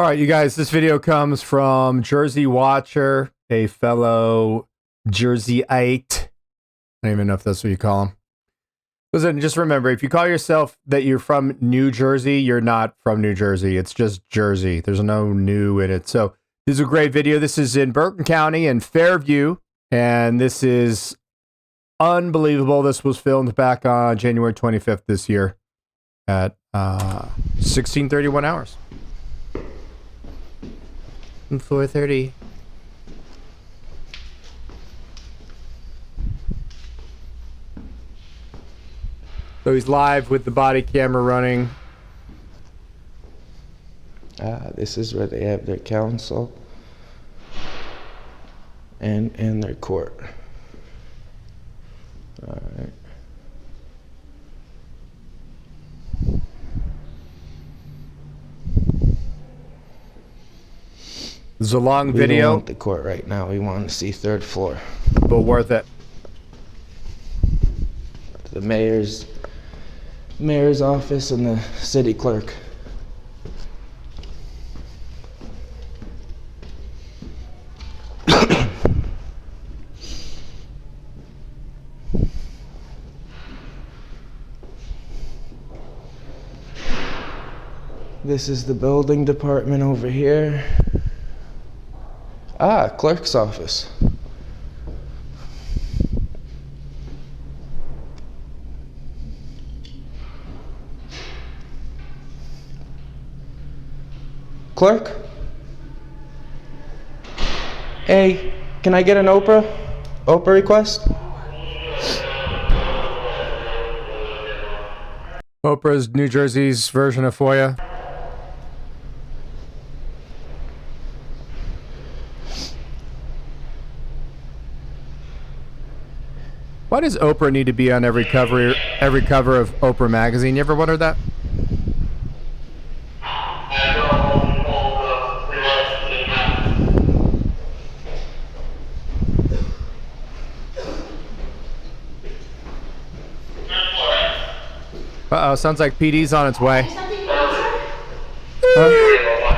All right, you guys, this video comes from Jersey Watcher, a fellow Jerseyite. I don't even know if that's what you call him. Listen, just remember, if you call yourself that you're from New Jersey, you're not from New Jersey. It's just Jersey. There's no new in it. So this is a great video. This is in Bergen County in Fairview, and this is unbelievable. This was filmed back on January 25th this year at 16:31 hours. 4:30. So he's live with the body camera running. This is where they have their counsel and their court. All right. This is a long We video. don't want the court right now. We want to see third floor. But worth it. The mayor's office and the city clerk. This is the building department over here. Clerk's office. Clerk? Hey, can I get an Oprah request? Oprah's New Jersey's version of FOIA. Why does Oprah need to be on every cover of Oprah magazine? You ever wondered that? Uh-oh, sounds like PD's on its way.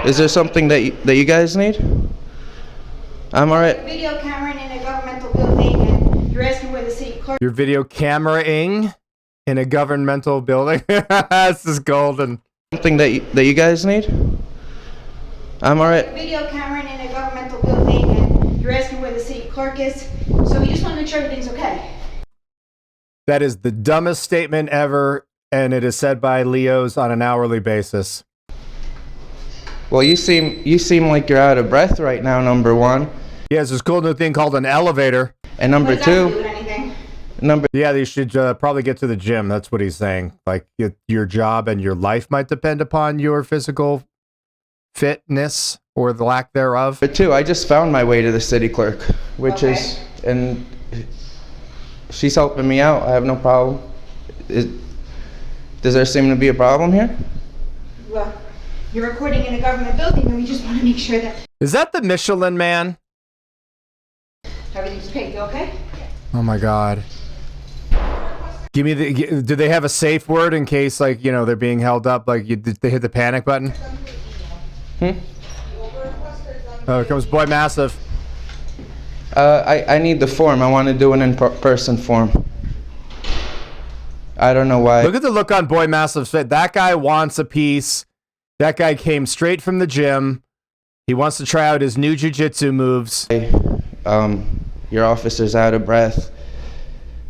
Is there something that you guys need? I'm alright. Video camera in a governmental building, and you're asking where the city clerk. You're video cameraing in a governmental building? This is golden. Something that you guys need? I'm alright. Video camera in a governmental building, and you're asking where the city clerk is. So we just want to make sure everything's okay. That is the dumbest statement ever, and it is said by Leos on an hourly basis. Well, you seem like you're out of breath right now, number one. Yeah, there's this cool new thing called an elevator. And number two, yeah, you should probably get to the gym. That's what he's saying. Like your job and your life might depend upon your physical fitness or the lack thereof. But two, I just found my way to the city clerk, which is, and she's helping me out. I have no problem. Does there seem to be a problem here? Well, you're recording in a government building, and we just want to make sure that Is that the Michelin Man? everything's okay. You okay? Oh my God. Give me the. Do they have a safe word in case, like, you know, they're being held up? Like, they hit the panic button? Oh, here comes Boy Massive. I need the form. I want to do an in-person form. I don't know why. Look at the look on Boy Massive's face. That guy wants a piece. That guy came straight from the gym. He wants to try out his new jiu-jitsu moves. Your officer's out of breath.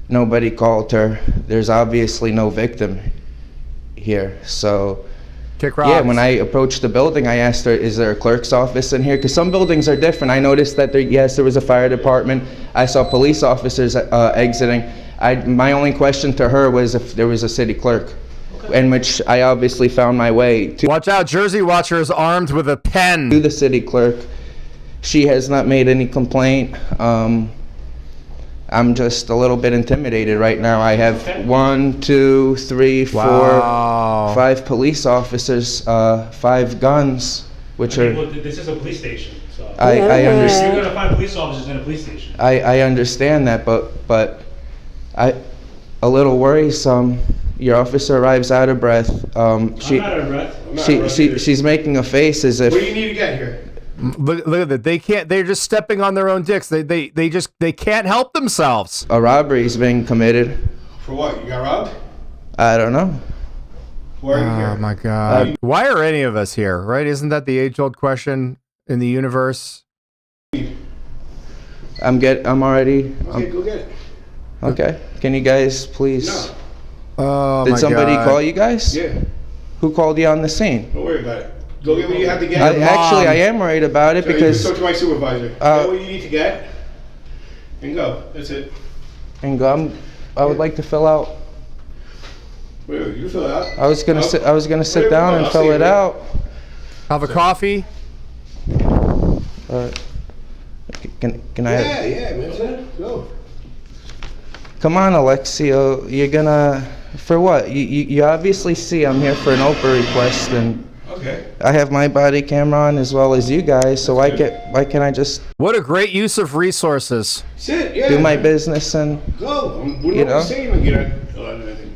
Nobody called her. There's obviously no victim here. So, Kick rocks. yeah, when I approached the building, I asked her, is there a clerk's office in here? Because some buildings are different. I noticed that there was a fire department. I saw police officers exiting. My only question to her was if there was a city clerk, in which I obviously found my way to. Watch out, Jersey Watcher is armed with a pen. To the city clerk. She has not made any complaint. I'm just a little bit intimidated right now. I have 1, 2, 3, 4, Wow. 5 police officers, 5 guns, which are. This is a police station, so. I understand. You're gonna find police officers in a police station. I understand that, but a little worrisome. Your officer arrives out of breath. I'm out of breath. I'm not arrested. She's making a face as if. What do you need to get here? Look at that. They can't. They're just stepping on their own dicks. They can't help themselves. A robbery is being committed. For what? You got robbed? I don't know. Why are you here? Oh my God. Why are any of us here? Right? Isn't that the age-old question in the universe? I'm already. Okay, go get it. Okay. Can you guys please? No. Oh Did my somebody God. call you guys? Yeah. Who called you on the scene? Don't worry about it. Go get what you have to get. Actually, I am worried about it So you because. just talk to my supervisor. Get what you need to get, and go. That's it. And I would like to fill out. Wait, you fill it out. I was gonna sit. I was gonna sit Whatever, down and I'll fill see it you. out. Have a coffee? Can I? Yeah, man. That's it. Go. Come on, Alexio. You're gonna. For what? You obviously see I'm here for an Oprah request, and Okay. I have my body camera on as well as you guys. So why can't I just What a great use of resources. Sit. Yeah. do my business and? Go. We're You not know? saying when you're not allowed anything.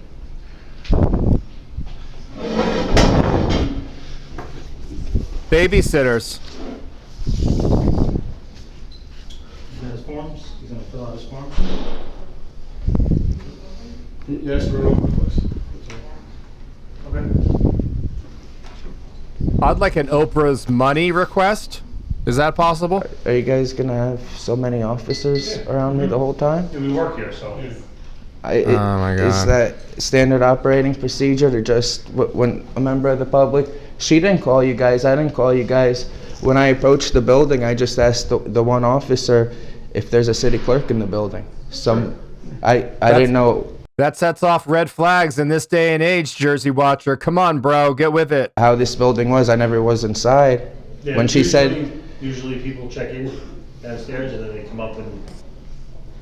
Babysitters. His forms. He's gonna fill out his forms. Yes, for an open request. Okay. I'd like an Oprah's money request. Is that possible? Are you guys gonna have so many officers around me the whole time? Yeah, we work here, so. Oh my God. Is that standard operating procedure to just when a member of the public? She didn't call you guys. I didn't call you guys. When I approached the building, I just asked the one officer if there's a city clerk in the building. I didn't know That sets off red flags in this day and age, Jersey Watcher. Come on, bro, get with it. how this building was. I never was inside. Yeah, When she said, Usually people check in downstairs and then they come up and.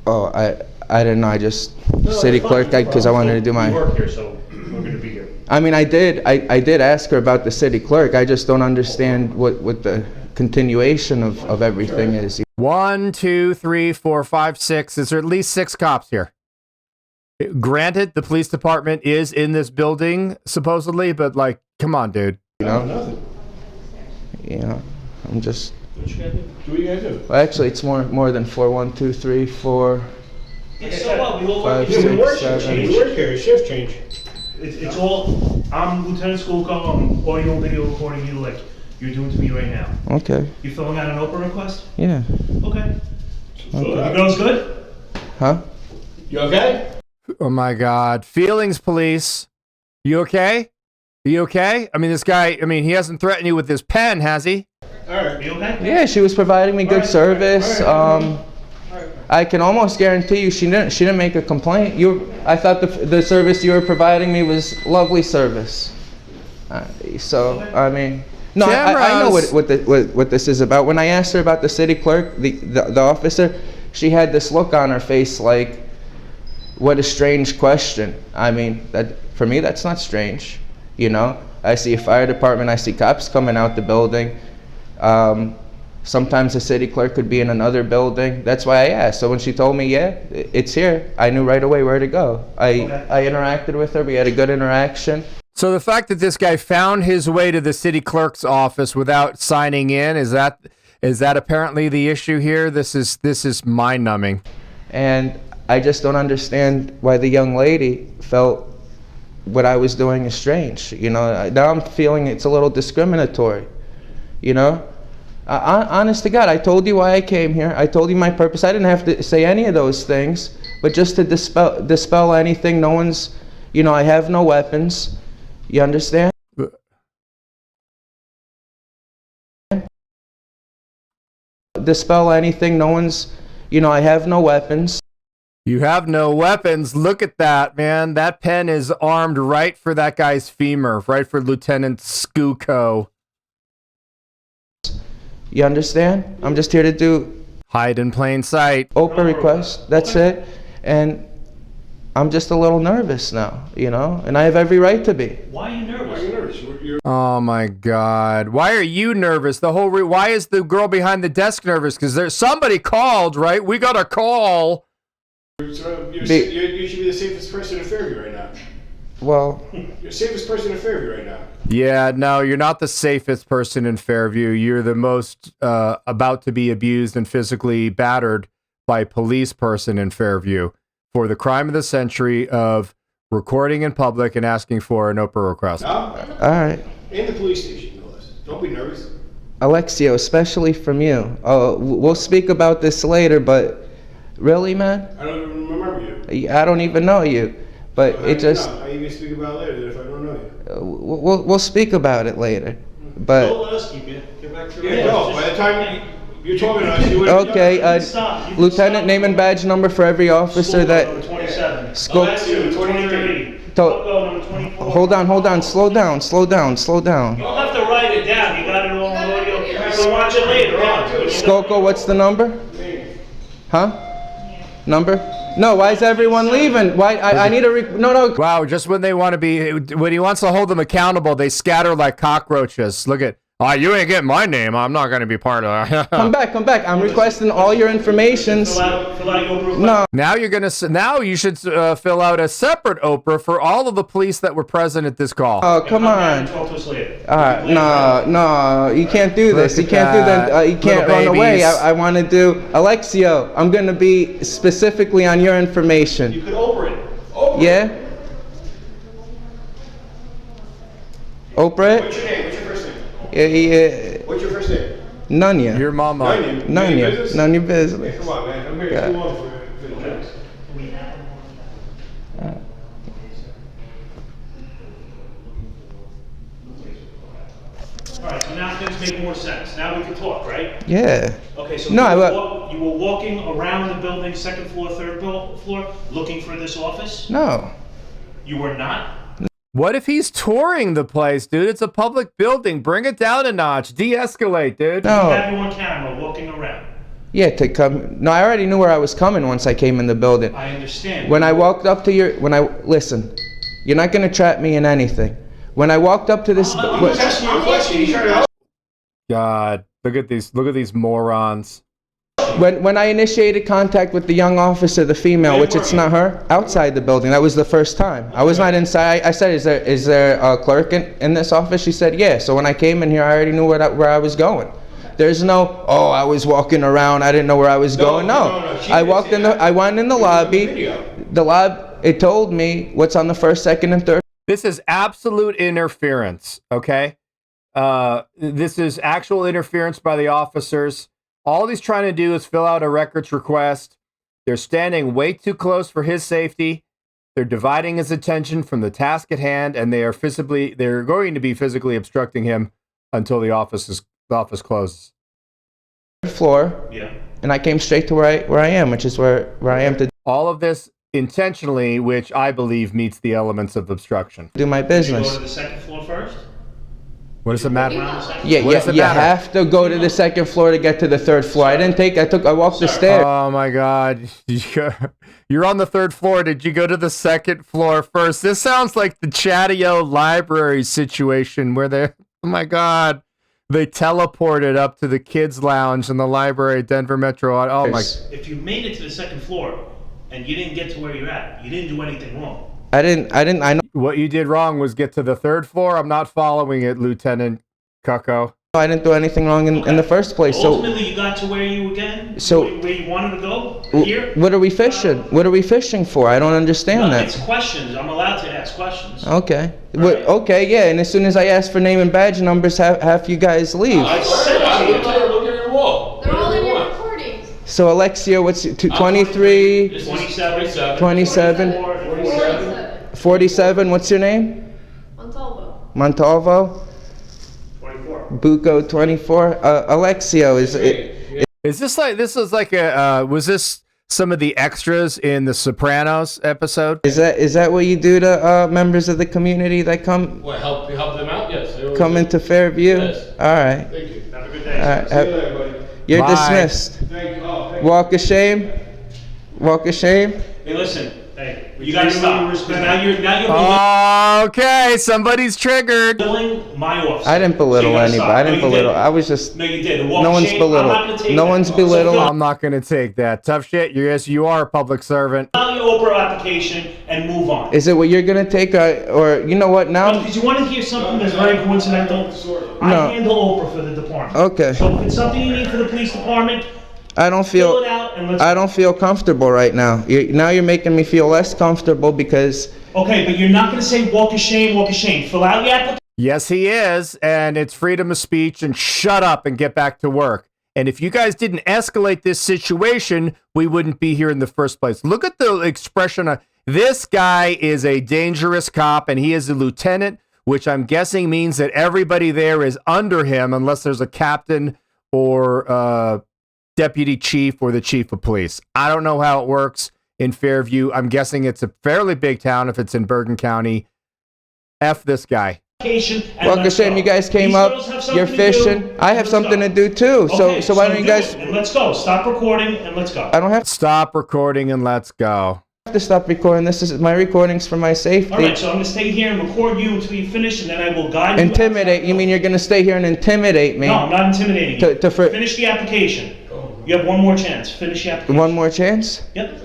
"Oh, I didn't know. I just No, city it's clerk fine, because I wanted to do We my." work here, so we're gonna be here. I mean, I did ask her about the city clerk. I just don't understand what the continuation of everything is. 1, 2, 3, 4, 5, 6. Is there at least 6 cops here? Granted, the police department is in this building, supposedly, but like, come on, dude. You know, Nothing. I'm just. What you gotta do? Do what you gotta do. Well, actually, it's more than 4. 1, 2, 3, 4. Yeah, so what? We all Five, work Yeah, here. we six, work shift seven. change. We work here. Shift change. It's all, I'm Lieutenant Skolko, I'm audio and video recording you like you're doing to me right now. Okay. You filling out an Oprah request? Yeah. Okay. Fill it You out. girls good? Huh? You okay? Oh my God. Feelings police. You okay? You okay? I mean, this guy, he hasn't threatened you with his pen, has he? All right. You okay? Yeah, she was providing me good Alright, service. alright. I can almost guarantee you she didn't make a complaint. I thought the service you were providing me was lovely service. So I mean, no, I know what this is about. When I asked her about the city clerk, the officer, she had this look on her face like, what a strange question. I mean, that for me that's not strange. You know, I see a fire department, I see cops coming out the building. Sometimes the city clerk could be in another building. That's why I asked. So when she told me, yeah, it's here, I knew right away where to go. I interacted with her. We had a good interaction. So the fact that this guy found his way to the city clerk's office without signing in, is that apparently the issue here? This is mind-numbing. And I just don't understand why the young lady felt what I was doing is strange. You know, now I'm feeling it's a little discriminatory. You know? Honest to God, I told you why I came here. I told you my purpose. I didn't have to say any of those things, but just to dispel anything. No one's, I have no weapons. You understand? Dispel anything. No one's, I have no weapons. You have no weapons. Look at that, man. That pen is armed right for that guy's femur, right for Lieutenant Skuko. You understand? I'm just here to do Hide in plain sight. Oprah request. That's it. And I'm just a little nervous now, and I have every right to be. Why are you nervous? Why are you nervous? You're Oh my God. Why are you nervous? Why is the girl behind the desk nervous? Because there's somebody called, right? We got a call. you should be the safest person in Fairview right now. Well, You're the safest person in Fairview right now. Yeah, no, you're not the safest person in Fairview. You're the most about to be abused and physically battered by a police person in Fairview for the crime of the century of recording in public and asking for an Oprah request. No? all right. In the police station, no less. Don't be nervous. Alexio, especially from you. We'll speak about this later, but really, man? I don't even remember you. I don't even know you. But How it do you just, know? How you gonna speak about it later if I don't know you? we'll speak about it later. But, Don't let us keep it. Get back to your Yeah, no, by the time you're talking to us, you would okay, Stop. You can Lieutenant, stop. name and badge number for every officer School that... number 27. School- Alexio, 23. To- Coco, number 24. Hold on, slow down. You don't have to write it down. You got it all on audio. You can watch it later on. Skoko, what's the number? Huh? Number? No, why is everyone leaving? Why, I need a, no. Wow, just when they want to be, when he wants to hold them accountable, they scatter like cockroaches. Look at, you ain't getting my name. I'm not going to be part of that. Come back. I'm requesting all your informations. Fill out your group. No, Now now you should fill out a separate Oprah for all of the police that were present at this call. oh, come on. Talk to us later. No, you can't do this. You Look can't do at that. You can't little run away. babies. I want to do, Alexio, I'm going to be specifically on your You information. could Oprah it. Yeah? Oprah? What's your name? What's your first name? Yeah. What's your first name? Nunya. Your mama. Business? None your Hey, business. come on, man. I'm here too long for the jokes. All right, so now things make more sense. Now we can talk, right? Yeah. Okay, so No, you were walking around the building, second floor, third floor, looking for this office? No. You were not? What if he's touring the place, dude? It's a public building. Bring it down a notch. De-escalate, dude. You No. have you on camera walking around. Yeah, to come. No, I already knew where I was coming once I came in the building. I understand. When I walked up to listen, you're not gonna trap me in anything. When I walked up to this, I'm just asking you a question. You trying to help? God, look at these morons. when I initiated contact with the young officer, the female, which it's not her, outside the building, that was the first time. I was not inside. I said, is there a clerk in this office? She said, yeah. So when I came in here, I already knew where I was going. There's no, I was walking around, I didn't know where I was going. No. I went in the lobby. It told me what's on the first, second, and third. This is absolute interference, okay? This is actual interference by the officers. All he's trying to do is fill out a records request. They're standing way too close for his safety. They're dividing his attention from the task at hand, and they're going to be physically obstructing him until the office closes. Floor. Yeah. And I came straight to where I am, which is where I am to All of this intentionally, which I believe meets the elements of obstruction. do my Did you business. go to the second floor first? What does it matter? Around the second Yeah, What does it you matter? have to go to the second floor to get to the third floor. I walked the stairs. Oh my God. You're on the third floor. Did you go to the second floor first? This sounds like the Chatio library situation where oh my God, they teleported up to the kids' lounge in the library at Denver Metro. Oh my. If you made it to the second floor and you didn't get to where you're at, you didn't do anything wrong. I know What you did wrong was get to the third floor. I'm not following it, Lieutenant Cucko. I didn't do anything wrong in the first place. So Ultimately, you got to where you again? So- where you wanted to go? Here? what are we fishing? What are we fishing for? I don't understand No, that. it's questions. I'm allowed to ask questions. Okay. Right. Okay, yeah, and as soon as I ask for name and badge numbers, half you guys leave. I said Look at your wall. They're all in your recordings. So Alexia, what's 23, 27. 27, 47, what's your name? Montalvo. Montalvo? 24. Buco 24. Alexio, is Was this some of the extras in the Sopranos episode? that what you do to members of the community that come What, help them out? Yes. into Fairview? Yes. All right. Thank you. Have a good day. All right. See you later, buddy. You're Bye. dismissed. Thank you. Oh, thank you. Walk of shame. Walk of shame. Hey, listen. Hey, you gotta stop. 'Cause now you're Okay, somebody's triggered. belittling my officer. I didn't belittle So you gotta anybody. stop. I No, didn't you belittle. didn't. I was just. No, you did. No one's belittled. No one's belittled. I'm not going to take that. Tough shit. Yes, you are a public servant. File your Oprah application and move on. Is it what you're gonna take? Or you know what now? Because you want to hear something that's very coincidental? I No. handle Oprah for the department. Okay. So if it's something you need for the police department, I don't fill feel. it out and let's. I don't feel comfortable right now. Now you're making me feel less comfortable because. Okay, but you're not going to say walk of shame, walk of shame. Fill out your application. Yes, he is. And it's freedom of speech, and shut up and get back to work. And if you guys didn't escalate this situation, we wouldn't be here in the first place. Look at the expression of this guy is a dangerous cop, and he is a lieutenant, which I'm guessing means that everybody there is under him unless there's a captain or deputy chief or the chief of police. I don't know how it works in Fairview. I'm guessing it's a fairly big town if it's in Bergen County. F this guy. Well, Shane, you guys came up. You're fishing. I have something to do too. So why don't you guys? And let's go. Stop recording and let's go. I don't have Stop recording and let's go. to stop recording. This is my recordings for my safety. All right, so I'm going to stay here and record you until you finish, and then I will guide you. Intimidate? You mean you're gonna stay here and intimidate me? No, I'm not intimidating you. To Finish the application. You have one more chance. Finish the application. one more chance? Yep.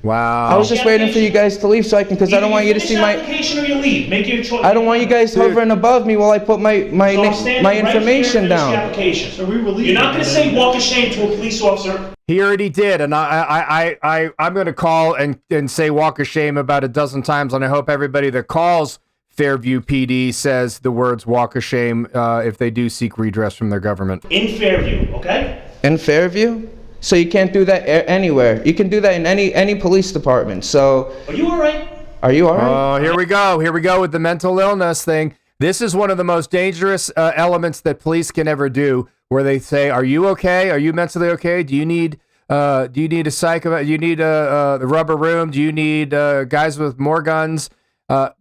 Wow. I was just waiting for you guys to leave so I can, because I don't want you to see my. Finish the application or you leave. Make your choice. I don't want you guys hovering above me while I put my So I'm standing right here, information finish down. The application. So we will leave. You're not going to say walk of shame to a police officer. He already did, and I'm going to call and say walk of shame about a dozen times, and I hope everybody that calls Fairview PD says the words walk of shame if they do seek redress from their government. In Fairview, okay? In Fairview? So you can't do that anywhere. You can do that in any police department. So Are you all right? are you all right? Oh, here we go. Here we go with the mental illness thing. This is one of the most dangerous elements that police can ever do, where they say, "Are you okay? Are you mentally okay? Do you need a psycho? Do you need the rubber room? Do you need guys with more guns?"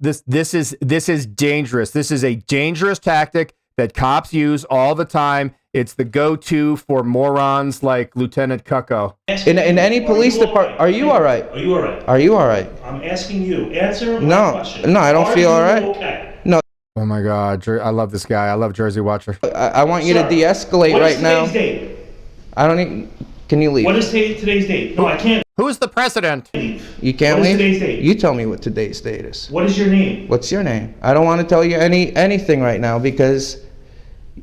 This is dangerous. This is a dangerous tactic that cops use all the time. It's the go-to for morons like Lieutenant Cucko. In any police department, are you all right? Are you all right? Are you all right? I'm asking you. Answer my No, question. no, I don't feel all right. Okay. Oh my God, I love this guy. I love Jersey Watcher. I want you to Sir, de-escalate what is right now. today's date? I don't need. Can you leave? What is today's date? No, I can't Who's the president? leave. You can't What is leave. today's date? You tell me what today's date is. What is your name? What's your name? I don't want to tell you anything right now because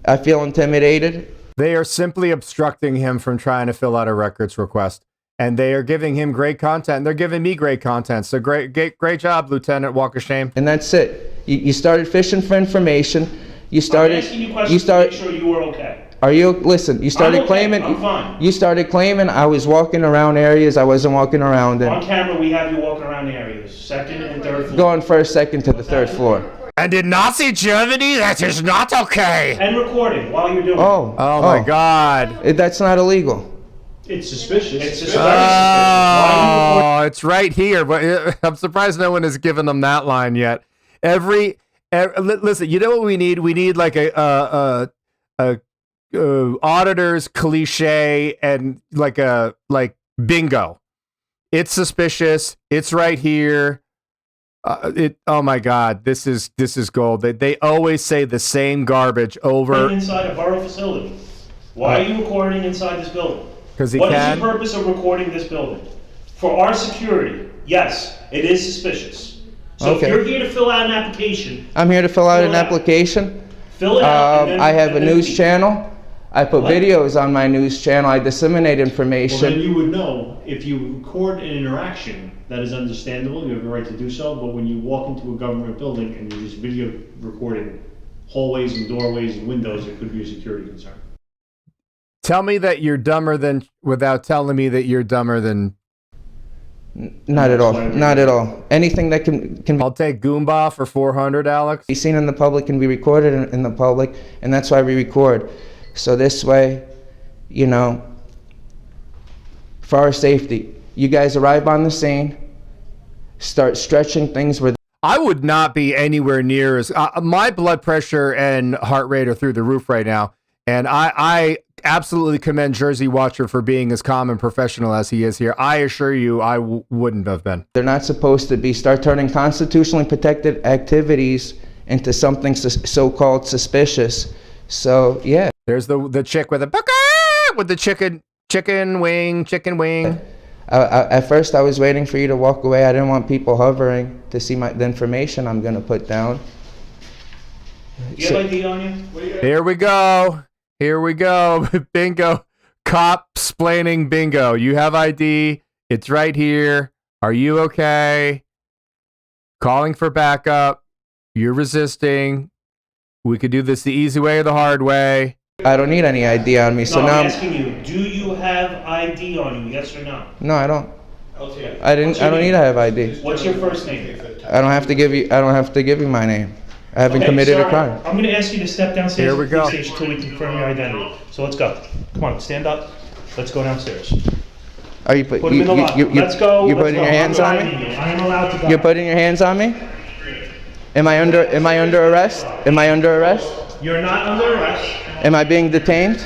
I feel intimidated. They are simply obstructing him from trying to fill out a records request. And they are giving him great content. They're giving me great content. So great job, Lieutenant Walk of Shame. And that's it. You started fishing for information. You started. I'm asking you questions to make sure you are okay. Are you? Listen. You started okay, claiming. I'm fine. You started claiming I was walking around areas I wasn't walking around On in. camera, we have you walking around areas. Second and third floor. Going first, second to the third floor. And in Nazi Germany, that is not okay. And recording while you're doing it. Oh my God. That's not illegal. It's suspicious. It's suspicious. Why are you recording? Oh, it's right here. But I'm surprised no one has given them that line yet. Listen, you know what we need? We need like a auditor's cliche and like bingo. It's suspicious. It's right here. Oh my God, this is gold. They always say the same garbage over. Inside a borough facility. Why are you recording inside this building? Because he What is can. the purpose of recording this building? For our security, yes, it is suspicious. So Okay. if you're here to fill out an application, I'm here to fill out an Fill it out. application. fill it out. And then, I have a and then news speak. channel. I put What? videos on my news channel. I disseminate Well, then information. you would know, if you record an interaction, that is understandable, you have the right to do so, but when you walk into a government building and you're just video recording hallways and doorways and windows, it could be a security concern. Tell me that you're dumber than without telling me that you're dumber than. Not at all. Not at all. Anything that can I'll take Goomba for 400, Alex. be seen in the public can be recorded in the public, and that's why we record. So this way, you know, for our safety, you guys arrive on the scene, start stretching things where I would not be anywhere near as my blood pressure and heart rate are through the roof right now. And I absolutely commend Jersey Watcher for being as calm and professional as he is here. I assure you, I wouldn't have been. They're not supposed to start turning constitutionally protected activities into something so-called suspicious. So, yeah. There's the chick with the chicken wing. At first, I was waiting for you to walk away. I didn't want people hovering to see the information I'm going to put down. Do you have ID on you? Here we go. Bingo. Cop splaining bingo. You have ID. It's right here. Are you okay? Calling for backup. You're resisting. We could do this the easy way or the hard way. I don't need any ID on me, so No, now I'm asking you, do you have ID on you, yes or no? No, I don't. Okay. I don't need to have ID. What's your first name? I don't have to give you my name. I haven't Okay, committed sir, a crime. I'm gonna ask you to step downstairs Here we to the go. police station until we confirm your identity. So let's go. Come on, stand up. Let's go downstairs. Are you Put him in the lock. Let's go. You're let's putting go. your hands on I'm me? guiding you. I am allowed to go. You're putting your hands on me? Am I under arrest? Am I under arrest? You're not under arrest. Am I being detained?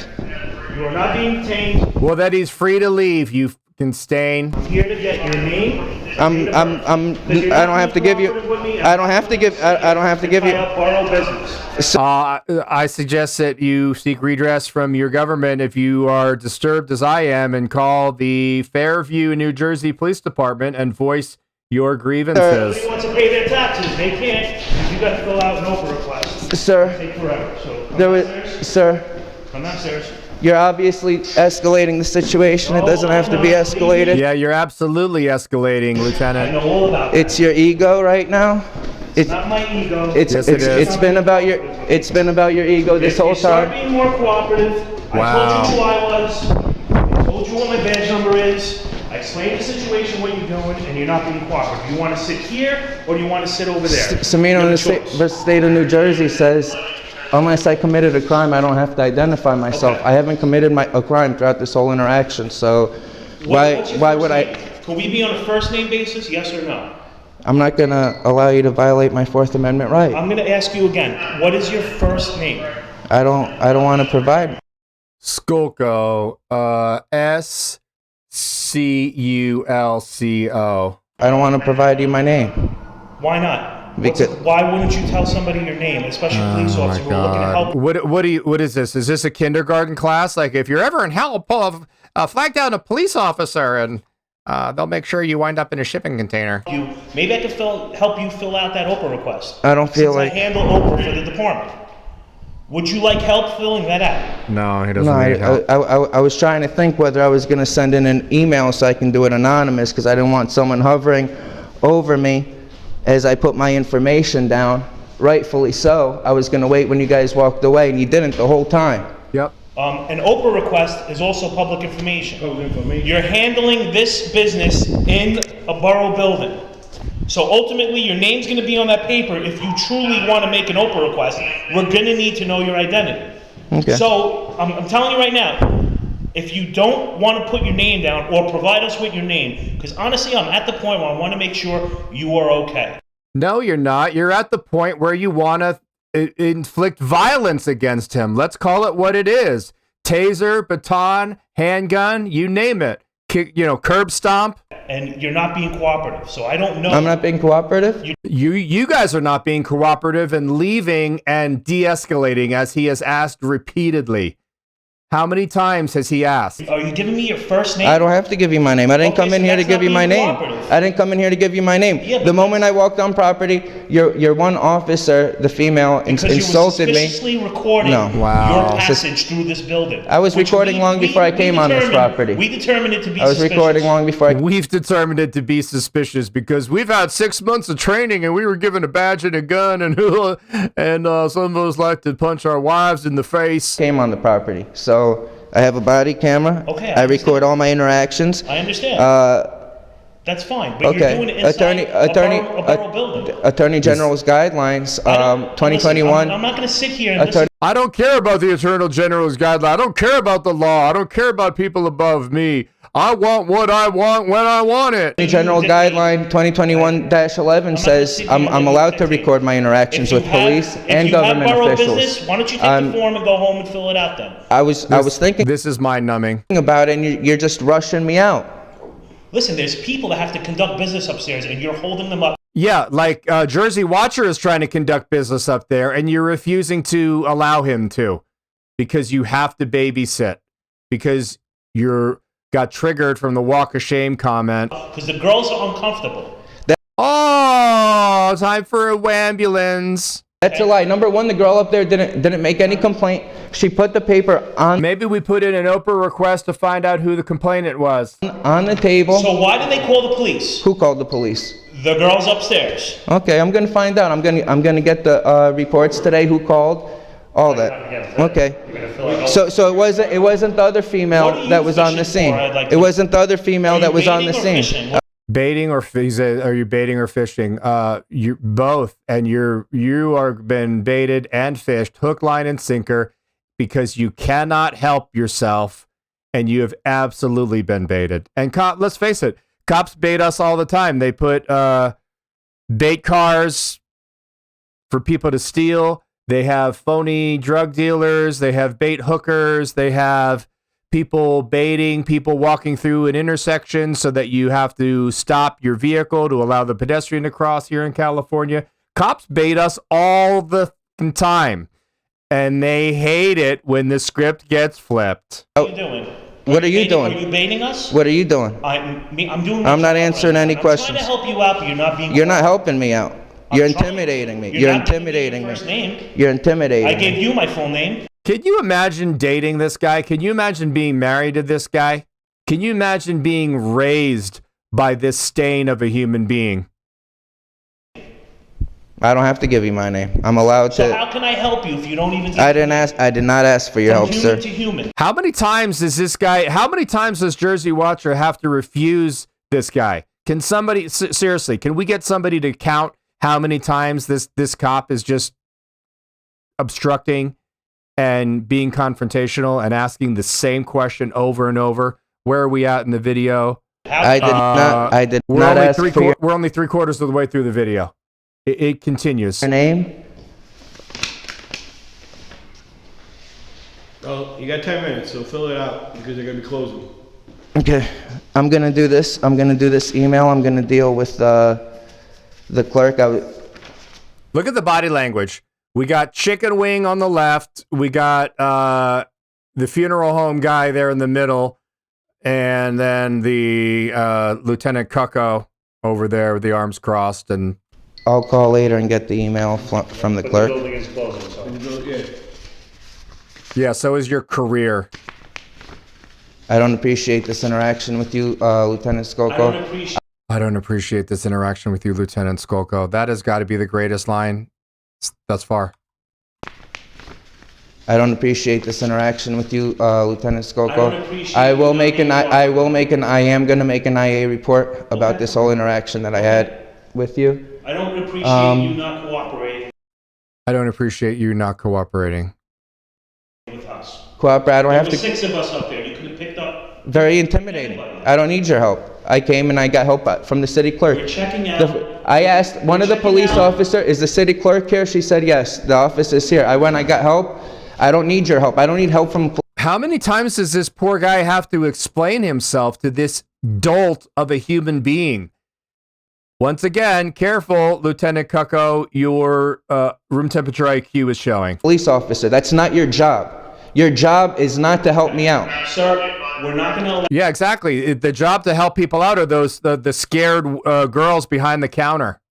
You are not being detained. Well, that he's free to leave. You can stain. I'm here to get your name. I don't have to give you. I don't have to give. I don't have to give you. Borough business. I suggest that you seek redress from your government if you are disturbed as I am and call the Fairview New Jersey Police Department and voice your grievances. Nobody wants to pay their taxes. They can't. You got to fill out an OPA request. Sir, Take forever. So come there was, downstairs. sir, Come downstairs. you're obviously escalating the situation. It doesn't have to be escalated. Yeah, you're absolutely escalating, I Lieutenant. know all about that. It's your ego right now. It's not my ego. Yes, it is. It's been about your ego this If you whole start time. being more cooperative, Wow. I told you who I was. I told you what my badge number is. I explained the situation, what you're doing, and you're not being cooperative. You want to sit here, or do you want to sit over there? Samino, You have a the choice. state of New Jersey says, unless I committed a crime, I don't have to identify myself. Okay. I haven't committed a crime throughout this whole interaction, so What's your why first would name? I? Could we be on a first name basis, yes or no? I'm not gonna allow you to violate my Fourth Amendment right. I'm going to ask you again. What is your first name? I don't want to provide. Skulko, SCULCO. I don't want to provide you my name. Why not? Because- Why wouldn't you tell somebody your name, especially a police officer who are looking to help? What is this? Is this a kindergarten class? Like, if you're ever in hell, pull a flag down a police officer and they'll make sure you wind up in a shipping container. Maybe I could help you fill out that OPA request. I don't feel Since like. I handle OPA for the department. Would you like help filling that out? No, he doesn't No, need help. I was trying to think whether I was going to send in an email so I can do it anonymous because I didn't want someone hovering over me as I put my information down. Rightfully so. I was going to wait when you guys walked away, and you didn't the whole time. Yep. An OPA request is also public information. You're handling this business in a borough building. So ultimately, your name's going to be on that paper. If you truly want to make an OPA request, we're going to need to know your identity. Okay. So I'm telling you right now, if you don't want to put your name down or provide us with your name, because honestly, I'm at the point where I want to make sure you are okay. No, you're not. You're at the point where you want to inflict violence against him. Let's call it what it is. Taser, baton, handgun, you name it. Curb stomp. And you're not being cooperative, so I don't know. I'm not being cooperative? You guys are not being cooperative and leaving and de-escalating as he has asked repeatedly. How many times has he asked? Are you giving me your first name? I don't have to give you my name. I didn't Okay, come in so here to that's give not you my being name. cooperative. I didn't come in here to give you my name. Yeah, but The moment I walked on property, your one officer, the female, Because insulted you were me. suspiciously recording No. Wow. your passage through this building. I was which recording long before I came on this determined- property. We determined it to be I was suspicious. recording long before I. We've determined it to be suspicious because we've had 6 months of training and we were given a badge and a gun and some of us like to punch our wives in the face. Came on the property. So I have a body camera. Okay, I I record all my interactions. I understand. That's fine, but you're Okay. doing it inside a borough building. Attorney General's guidelines, I don't- 2021. Listen, I'm not going to sit here and listen. I don't care about the Attorney General's guideline. I don't care about the law. I don't care about people above me. I want what I want when I want it. General Guideline 2021-11 says I'm allowed to record my interactions with police and government officials. Business, why don't you take the form and go home and fill it out then? I was thinking This is mind numbing. about it, and you're just rushing me out. Listen, there's people that have to conduct business upstairs, and you're holding them up. Yeah, like Jersey Watcher is trying to conduct business up there, and you're refusing to allow him to because you have to babysit because you're got triggered from the walk of shame comment. Because the girls are uncomfortable. Oh, time for a ambulance. That's a lie. Number one, the girl up there didn't make any complaint. She put the paper on Maybe we put in an Oprah request to find out who the complainant was. on the table. So why did they call the police? Who called the police? The girls upstairs. Okay, I'm gonna find out. I'm gonna get the reports today. Who called? All that. Okay. So it wasn't the other female that was on the scene. It wasn't the other female that was on the scene. Baiting or are you baiting or fishing? You both, and you are been baited and fished, hook, line, and sinker, because you cannot help yourself, and you have absolutely been baited. And let's face it, cops bait us all the time. They put bait cars for people to steal. They have phony drug dealers. They have bait hookers. They have people baiting people walking through an intersection so that you have to stop your vehicle to allow the pedestrian to cross here in California. Cops bait us all the time, and they hate it when the script gets flipped. What are you doing? What are you doing? Are you baiting us? What are you doing? I'm doing. I'm not answering any questions. I'm trying to help you out, but you're not being. You're not helping me out. You're intimidating me. You're not giving me intimidating your me. first name. You're intimidating I gave me. you my full name. Can you imagine dating this guy? Can you imagine being married to this guy? Can you imagine being raised by this stain of a human being? I don't have to give you my name. I'm allowed So to. how can I help you if you don't even? I did not ask for your help, From sir. human to human. How many times does Jersey Watcher have to refuse this guy? Can somebody, seriously, can we get somebody to count how many times this cop is just obstructing and being confrontational and asking the same question over and over? Where are we at in the video? I did not ask for your We're only 3/4 of the way through the video. It continues. name. Oh, you got 10 minutes, so fill it out because they're gonna be closing. Okay, I'm gonna do this. I'm gonna do this email. I'm gonna deal with the clerk. Look at the body language. We got Chicken Wing on the left. We got the funeral home guy there in the middle. And then the Lieutenant Cucko over there with the arms crossed. And I'll call later and get the email from the But clerk. the building is closing, so. yeah, so is your career. I don't appreciate this interaction with you, Lieutenant I Skolko. don't appreciate. I don't appreciate this interaction with you, Lieutenant Skolko. That has got to be the greatest line thus far. I don't appreciate this interaction with you, Lieutenant Skolko. I don't appreciate I you will not make being I am gonna make an IA report about this whole interaction that I had with you. I don't appreciate you not cooperating I don't appreciate you not cooperating. with us. Cooperate. I don't There have were to. 6 of us up there. You could have picked up. Very intimidating. I don't need your help. I came and I got help from the city clerk. You're checking out. I asked one of the police officer, is the city clerk here? She said, yes, the office is here. I went, I got help. I don't need your help. I don't need help from. How many times does this poor guy have to explain himself to this dolt of a human being? Once again, careful, Lieutenant Cucko, your room temperature IQ is showing. Police officer, that's not your job. Your job is not to help me out. Sir, we're not going to Yeah, exactly. The job to help people out are those the scared girls behind the counter.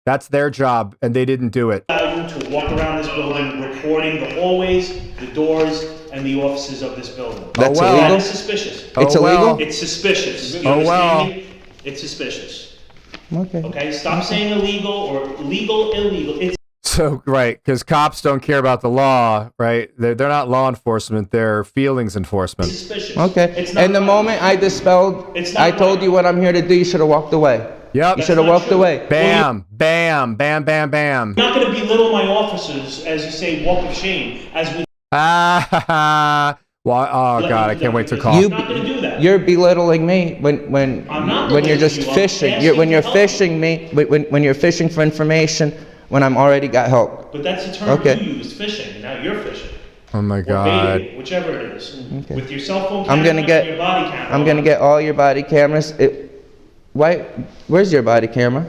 That's their job, and they didn't do it. allow you to walk around this building recording the hallways, the doors, and the offices of this building. That's well. That illegal? is suspicious. It's Oh, well. illegal? It's suspicious. You Oh, well. understand me? It's suspicious. Okay. Okay? Stop saying illegal or legal, illegal. It's So, right, because cops don't care about the law, right? They're not law enforcement, they're feelings enforcement. suspicious. Okay. It's not And the right. moment I dispelled, It's not I told right. you what I'm here to do, you should have walked away. Yep. You should have not walked true. away. Bam, bam, bam, bam, bam. I'm not going to belittle my officers, as you say, walk of shame, as we Ah, ha, ha. Well, oh, let God, you I can't wait to conduct call. your You- business. I'm not going to do that. that. You're belittling me when I'm not when you're belittling just you. I'm fishing. asking When you're to help you. fishing me, when you're fishing for information, when I'm already got help. But that's the term Okay. you used, fishing, and now you're fishing. Oh my Or God. baiting, whichever it is. Okay. With your cell phone I'm camera gonna and get. your body camera. I'm gonna get all your body cameras. Why? Where's your body camera?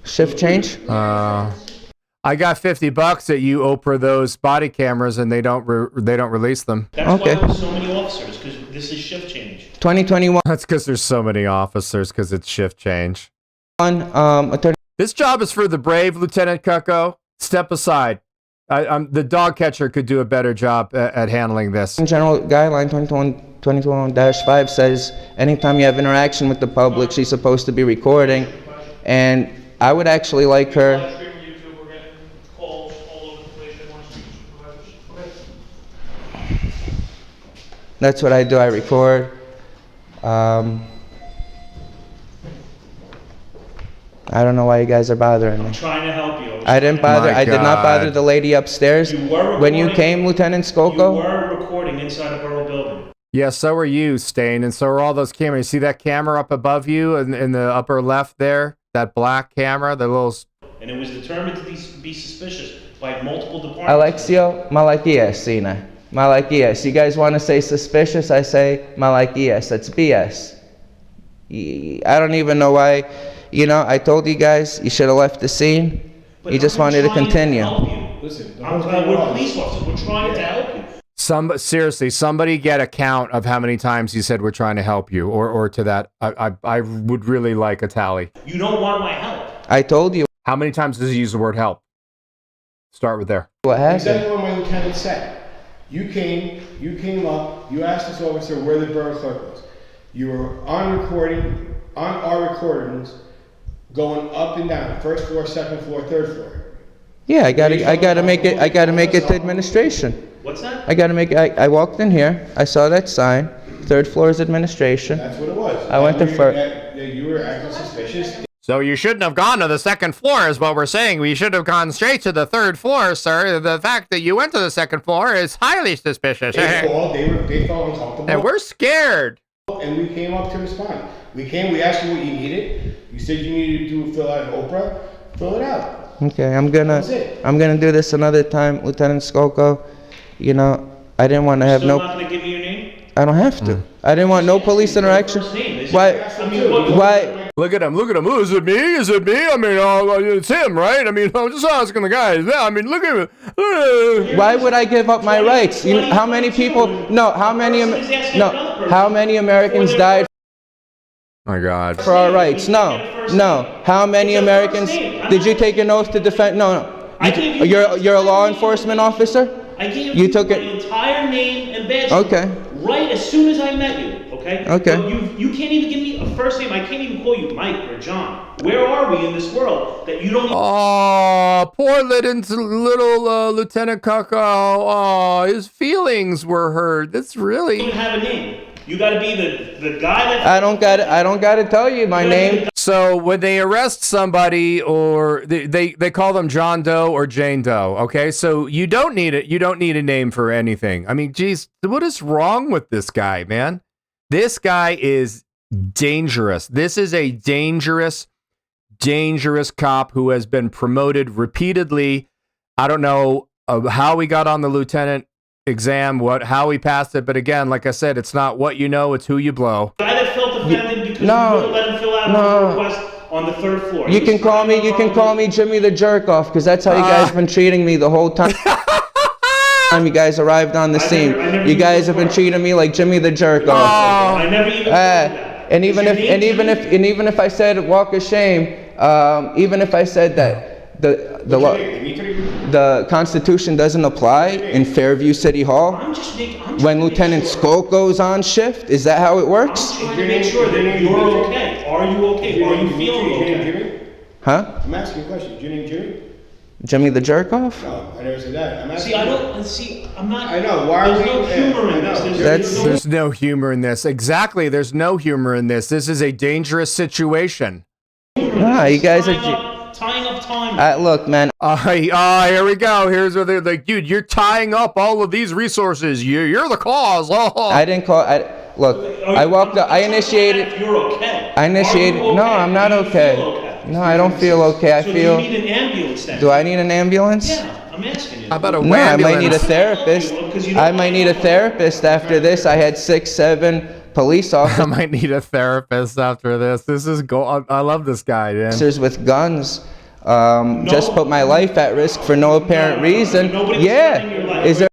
Shift change. I got $50 that you Oprah those body cameras and they don't release them. That's Okay. why there's so many officers, because this is shift change. 2021. That's because there's so many officers because it's shift change. Attorney This job is for the brave, Lieutenant Cucko. Step aside. The dog catcher could do a better job at handling this. General Guideline 2021-5 says anytime you have interaction with the public, she's supposed to be recording. And I would actually like her. YouTube, we're getting calls all over the place. They want to speak to supervisors. That's what I do. I record. I don't know why you guys are bothering me. Trying to help you. I didn't bother. My I did not bother God. the lady upstairs. You were When you recording- came, Lieutenant You Skoko. were recording inside a borough building. Yeah, so are you, Stain, and so are all those cameras. You see that camera up above you in the upper left there? That black camera, the little... And it was determined to be suspicious by multiple departments. Alexio, Malakias, Sina. Malakias. You guys want to say suspicious? I say Malakias. That's BS. I don't even know why. You know, I told you guys you should have left the scene. But You just I'm wanted to trying continue. help you. Listen, the I'm whole thing we're was- police officers. We're trying to help you. Seriously, somebody get a count of how many times you said we're trying to help you, or to that. I would really like a tally. You don't want my help. I told you How many times does he use the word help? Start with there. what happened. Exactly what my lieutenant said. You came up, you asked this officer where the borough clerk was. You were on our recordings, going up and down, first floor, second floor, third floor. Yeah, I gotta make it to administration. What's that? I walked in here, I saw that sign, third floor is administration. That's what it was. I went to You were acting suspicious. So you shouldn't have gone to the second floor is what we're saying. We should have gone straight to the third floor, sir. The fact that you went to the second floor is highly suspicious. They called, they felt uncomfortable. And we're scared. And we came up to respond. We asked you what you needed. You said you needed to fill out an Oprah. Fill it out. Okay, That's it. I'm gonna do this another time, Lieutenant Skoko. You know, I didn't want to have Still no, not going to give me your name? I don't have to. I didn't want no police interaction. First name, is it? Why, I mean, what- why, Look at him. Oh, is it me? Is it me? I mean, it's him, right? I mean, I'm just asking the guys. Yeah, I mean, look at him. why would I give up my rights? How many people, how many Americans died My God. for our rights? No. How many Americans, did you take an oath to defend? No. You're a law enforcement officer? I gave You you took my it- entire name and badge. Okay. Right as soon as I met you, okay? Okay. So you can't even give me a first name. I can't even call you Mike or John. Where are we in this world that you don't Oh, poor little Lieutenant Cucko. Oh, his feelings were hurt. That's really... even have a name? You got to be the guy that. I don't gotta tell you my name. So when they arrest somebody, or they call them John Doe or Jane Doe, okay? So you don't need it. You don't need a name for anything. I mean, geez, what is wrong with this guy, man? This guy is dangerous. This is a dangerous cop who has been promoted repeatedly. I don't know how he got on the lieutenant exam, how he passed it, but again, like I said, it's not what you know, it's who you blow. The guy that felt offended because No. you wouldn't let him fill out a request on the third floor. You can call me Jimmy the Jerk Off, because that's how you guys have been treating me the whole time. You guys arrived on the scene. I never You guys used have the been word. treating me like Jimmy the Jerk Off. I never even told that. And Is even your if name Jimmy? I said walk of shame, even if I said that the Constitution doesn't apply in Fairview City Hall, I'm just when Lieutenant Skolt goes on shift, is that how it works? I'm trying to make sure that you're okay. Are you okay? Are you feeling okay? Jimmy? Huh? I'm asking you a question. Is your name Jimmy? Jimmy the Jerk Off? No, I never said that. I'm asking See, I you. don't see. I'm not. I know. Why are There's we- no humor I in know. this. That's- There's no humor in this. Exactly. There's no humor in this. This is a dangerous situation. Nah, you guys are. tying up time. Look, man. Here we go. Here's where they're like, dude, you're tying up all of these resources. You're the cause. Oh. I didn't call. look, I walked up, I initiated, If you're okay. I initiated, Are you no, okay? I'm not Do you okay. feel okay? No, I don't feel okay. I So feel, do you need an ambulance then? do I need an ambulance? Yeah, I'm asking you. How about a No, I might need a ambulance? therapist. I might need a therapist after this. I had 6, 7 police I might need a therapist after this. This is I love this guy, man. officers with guns. Just put my life at risk for no apparent reason. Nobody's Yeah. threatening your life. Is there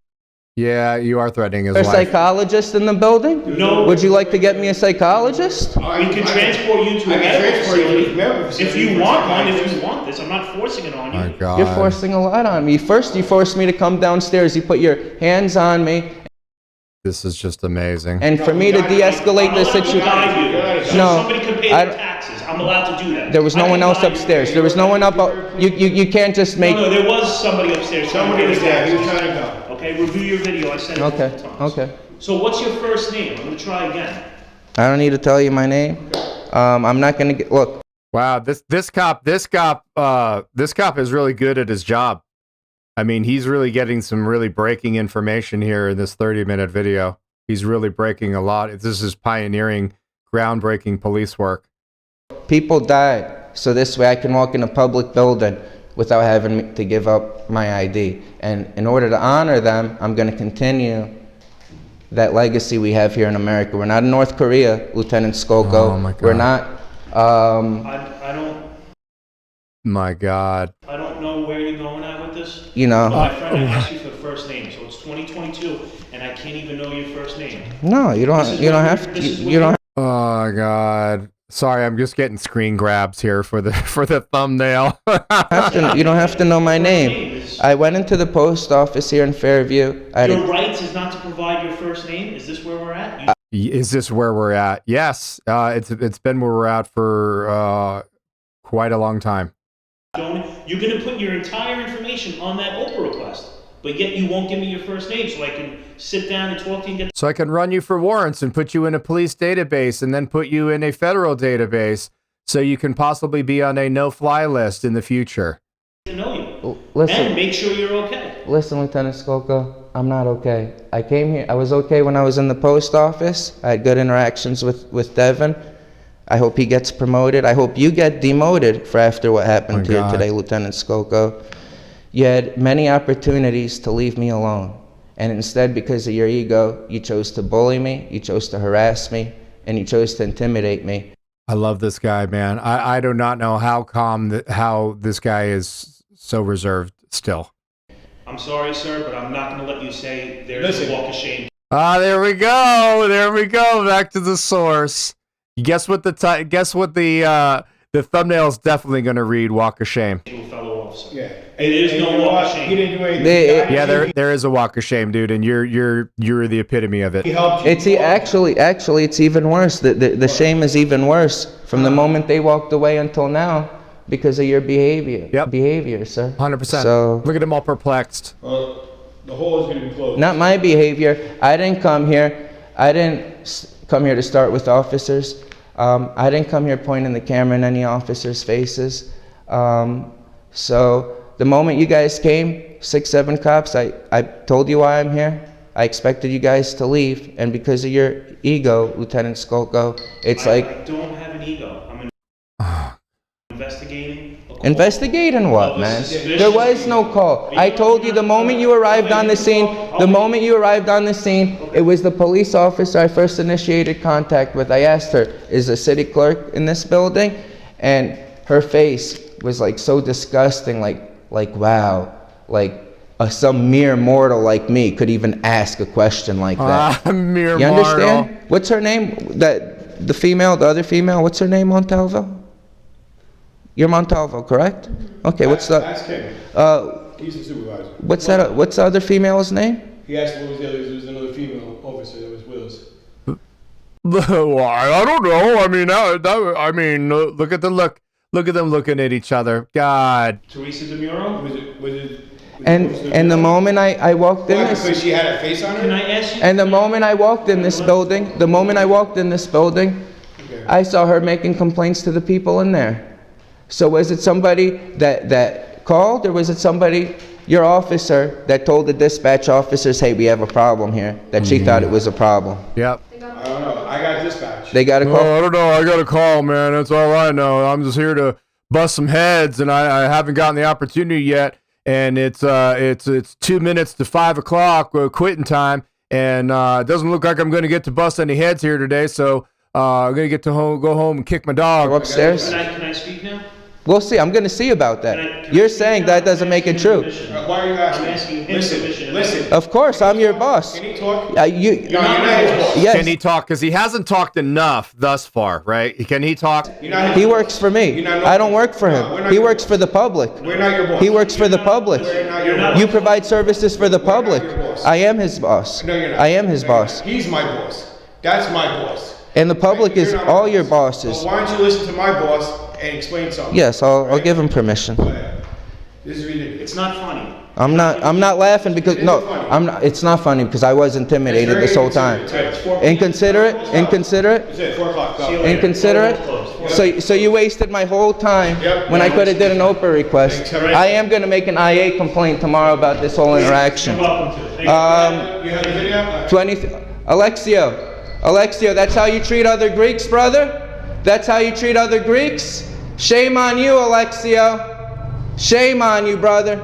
Yeah, you are threatening his a life. psychologist in the building? No. Would you like to get me a psychologist? We can transport you to a I can medical transport you to a facility. medical If facility you for want one, if psychiatrist. you want this, I'm not forcing it on My you. God. You're forcing a lot on me. First, you forced me to come downstairs. You put your hands on me. This is just amazing. And for me to de-escalate I'm the allowed to situation, guide you. So No, somebody can pay I- their taxes. I'm allowed to do that. there was no I one can else guide you. upstairs. There was no one up. You can't just make. No, there was somebody upstairs. Somebody was there, he was taxes. trying to go. Okay, review your video. I said it Okay, multiple times. okay. So what's your first name? I'm gonna try again. I don't need to tell you my name. I'm not gonna get. Look, Wow, this cop is really good at his job. I mean, he's really getting some really breaking information here in this 30-minute video. He's really breaking a lot. This is pioneering, groundbreaking police work. people died, so this way I can walk in a public building without having to give up my ID. And in order to honor them, I'm gonna continue that legacy we have here in America. We're not in North Korea, Lieutenant Skolko. Oh, my God. We're not. My God. I don't know where you're going at with this. You know. But my friend, I asked you for the first name, so it's 2022, and I can't even know your first name. No, you don't. This is You don't what have you're- to. this is You what don't. you're- Oh, my God. Sorry, I'm just getting screen grabs here for the thumbnail. You don't have to know my First name. is- I went into the post office here in Fairview. I had Your a, rights is not to provide your first name? Is this where we're at? Is this where we're at? Yes, it's been where we're at for quite a long time. You're going to put your entire information on that Oprah request, but yet you won't give me your first name so I can sit down and talk to you and get So I can run you for warrants and put you in a police database and then put you in a federal database so you can possibly be on a no-fly list in the future. to know you. listen. And make sure you're okay. Listen, Lieutenant Skolko, I'm not okay. I came here, I was okay when I was in the post office. I had good interactions with Devin. I hope he gets promoted. I hope you get demoted for after what happened My here God. today, Lieutenant Skolko. You had many opportunities to leave me alone. And instead, because of your ego, you chose to bully me, you chose to harass me, and you chose to intimidate me. I love this guy, man. I do not know how how this guy is so reserved still. I'm sorry, sir, but I'm not going to let you say there's Listen. a walk of shame. Ah, there we go. There we go. Back to the source. Guess what the thumbnail is definitely going to read "Walk of Shame." To a fellow officer. Yeah. It is And no you know walk what? of shame. He didn't do anything. They- Yeah, there is a walk of shame, dude, and you're the epitome of He it. helped you. It's actually, it's even worse. The shame is even worse from the moment they walked away until now because of your behavior. Yep. Behavior, sir. 100%. So, Look at them all perplexed. Well, the hole is going to be closed. not my behavior. I didn't come here. I didn't come here to start with officers. I didn't come here pointing the camera in any officers' faces. So the moment you guys came, 6, 7 cops, I told you why I'm here. I expected you guys to leave, and because of your ego, Lieutenant Skolko, it's I like, don't have an ego. I'm investigating. a call investigating what, of a man? suspicious- There was no call. I told you the moment you arrived on the scene, it was the police officer I first initiated contact with. I asked her, is the city clerk in this building? And her face was like so disgusting, like wow, like some mere mortal like me could even ask a question like that. Mere You mortal. understand? What's her name? The other female, what's her name, Montalvo? You're Montalvo, correct? Okay, what's Ask him. He's the supervisor. what's the other female's name? He asked what was the other. There was another female officer that was with us. Why? I don't know. I mean, look at them looking at each other. God. Teresa DeMuro? Was it? And the moment I walked in Why? this, Because she had a face on her. Can I ask you? and the moment I walked in this building, Okay. I saw her making complaints to the people in there. So was it somebody that called, or was it somebody, your officer, that told the dispatch officers, hey, we have a problem here, that she thought it was a problem? Yep. I don't know. They got a call. Oh, I don't know. I got a call, man. That's all I know. I'm just here to bust some heads, and I haven't gotten the opportunity yet. And it's 2 minutes to 5 o'clock, quitting time, and it doesn't look like I'm going to get to bust any heads here today. So I'm going to get to go home and kick my dog. Go upstairs. Can I speak now? We'll see. I'm going to see about that. Can I You're speak saying now? that doesn't make it true. Why are you asking? I'm asking him Listen, permission. listen. Of course, I'm your boss. Can he talk? You. You're not his boss. Yes. Can he talk? Because he hasn't talked enough thus far, right? Can he talk? You're not his He boss. works for me. You're not- I don't work for No, we're him. not He your works boss. for the public. We're not your boss. He works for the public. We're not your boss. You provide services for the public. your boss. I am his boss. No, you're not. I am his No, you're boss. not. He's my boss. That's my boss. And the public You're is not my all boss. your bosses. So why don't you listen to my boss and explain something? Yes, I'll give him permission. This is ridiculous. It's not funny. I'm not laughing because It no, is funny. I'm not. It's not funny because I was intimidated this whole time. Inconsiderate, inconsiderate, That's it, 4 o'clock. Go. inconsiderate. So you wasted my whole time Yep. when I could have did an Oprah request. Thanks, everybody. I am gonna make an IA complaint tomorrow about this whole interaction. You're welcome to. Thank you. You have the video? 20, Alexio, that's how you treat other Greeks, brother? That's how you treat other Greeks? Shame on you, Alexio. Shame on you, brother.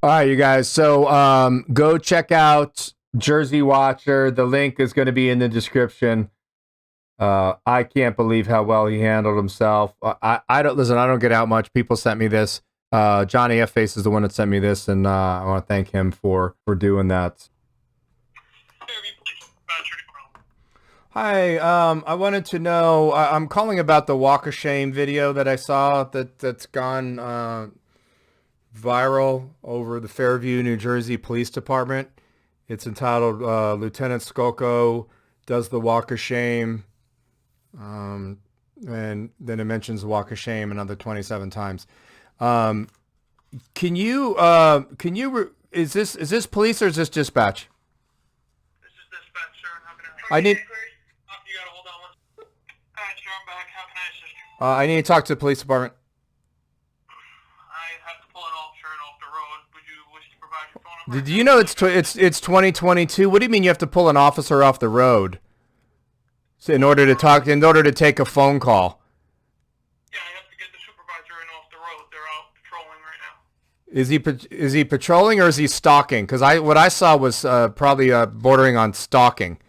All right, you guys. So go check out Jersey Watcher. The link is going to be in the description. I can't believe how well he handled himself. I don't listen. I don't get out much. People sent me this. Johnny F Face is the one that sent me this, and I want to thank him for doing that. Hi, I wanted to know, I'm calling about the Walk of Shame video that I saw that's gone viral over the Fairview, New Jersey Police Department. It's entitled Lieutenant Skolko Does the Walk of Shame, and then it mentions the Walk of Shame another 27 times. Can you, is this police or is this dispatch? This is dispatch, sir. How can I help I need... you gotta hold on one second. Alright, sir, I'm back. How can I assist you? I need to talk to the police department. I have to pull an officer in off the road. Would you wish to provide your phone number? Did you know it's 2022? What do you mean you have to pull an officer off the road in order to take a phone call? Yeah, I have to get the supervisor in off the road. They're out patrolling right now. Is he patrolling or is he stalking? Because what I saw was probably bordering on stalking,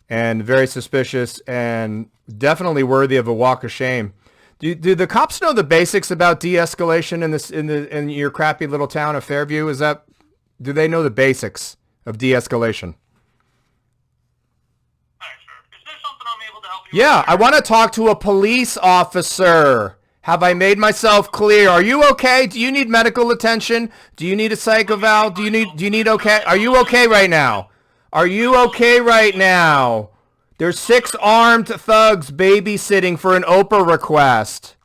and very suspicious and definitely worthy of a walk of shame. Do the cops know the basics about de-escalation in your crappy little town of Fairview? Do they know the basics of de-escalation? Alright, sir. Is there something I'm able to help you Yeah, with? I want to talk to a police officer. Have I made myself clear? Are you okay? Do you need medical attention? Do you need a psych eval? Do you need okay? Are you okay right now? Are you okay right now? There's 6 armed thugs babysitting for an Oprah request.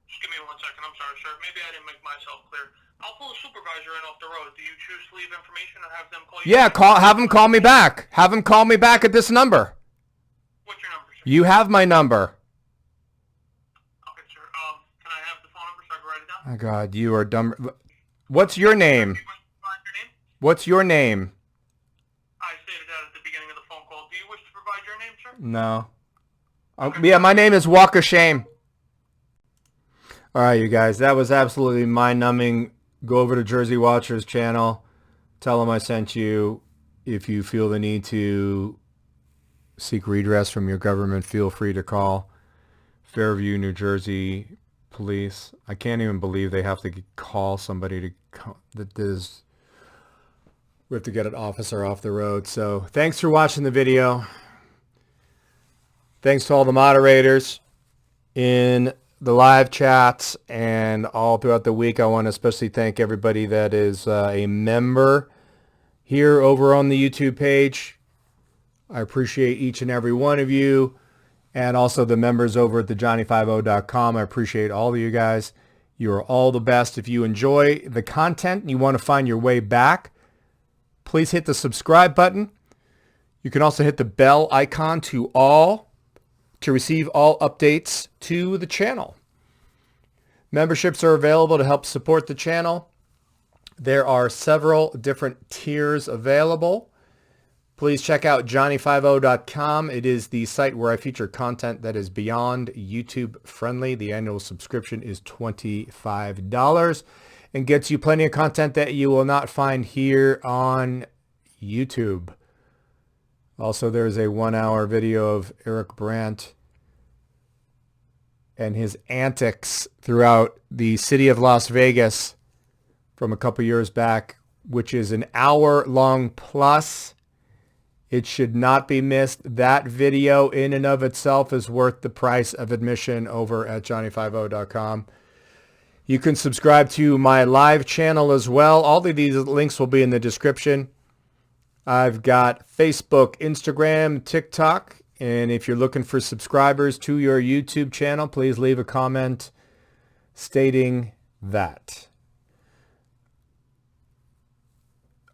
Just give me 1 second. I'm sorry, sir. Maybe I didn't make myself clear. I'll pull a supervisor in off the road. Do you choose to leave information or have them call you? Yeah, have him call me back. Have him call me back at this number. What's your number, sir? You have my number. Okay, sir. Can I have the phone number so I can write it down? Oh God, you are dumb. What's your name? Do you wish to provide your name? What's your name? I stated that at the beginning of the phone call. Do you wish to provide your name, sir? No. Yeah, my name is Walk of Shame. All right, you guys, that was absolutely mind-numbing. Go over to Jersey Watcher's channel. Tell him I sent you. If you feel the need to seek redress from your government, feel free to call Fairview, New Jersey Police. I can't even believe they have to call somebody to call. We have to get an officer off the road. So thanks for watching the video. Thanks to all the moderators in the live chats and all throughout the week. I want to especially thank everybody that is a member here over on the YouTube page. I appreciate each and every one of you, and also the members over at thejohnny50.com. I appreciate all of you guys. You are all the best. If you enjoy the content and you want to find your way back, please hit the subscribe button. You can also hit the bell icon to receive all updates to the channel. Memberships are available to help support the channel. There are several different tiers available. Please check out johnny50.com. It is the site where I feature content that is beyond YouTube friendly. The annual subscription is $25 and gets you plenty of content that you will not find here on YouTube. Also, there's a 1-hour video of Eric Brandt and his antics throughout the city of Las Vegas from a couple years back, which is an hour-long plus. It should not be missed. That video in and of itself is worth the price of admission over at johnny50.com. You can subscribe to my live channel as well. All of these links will be in the description. I've got Facebook, Instagram, TikTok, and if you're looking for subscribers to your YouTube channel, please leave a comment stating that.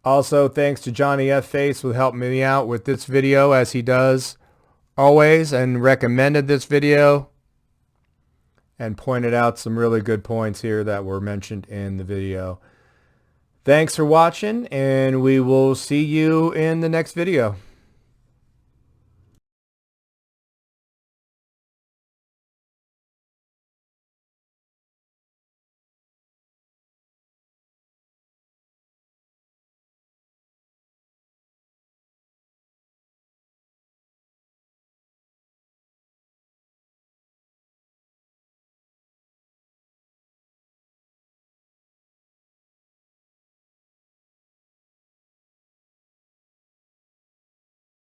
Also, thanks to Johnny F. Face for helping me out with this video, as he does always, and recommended this video and pointed out some really good points here that were mentioned in the video. Thanks for watching, and we will see you in the next video.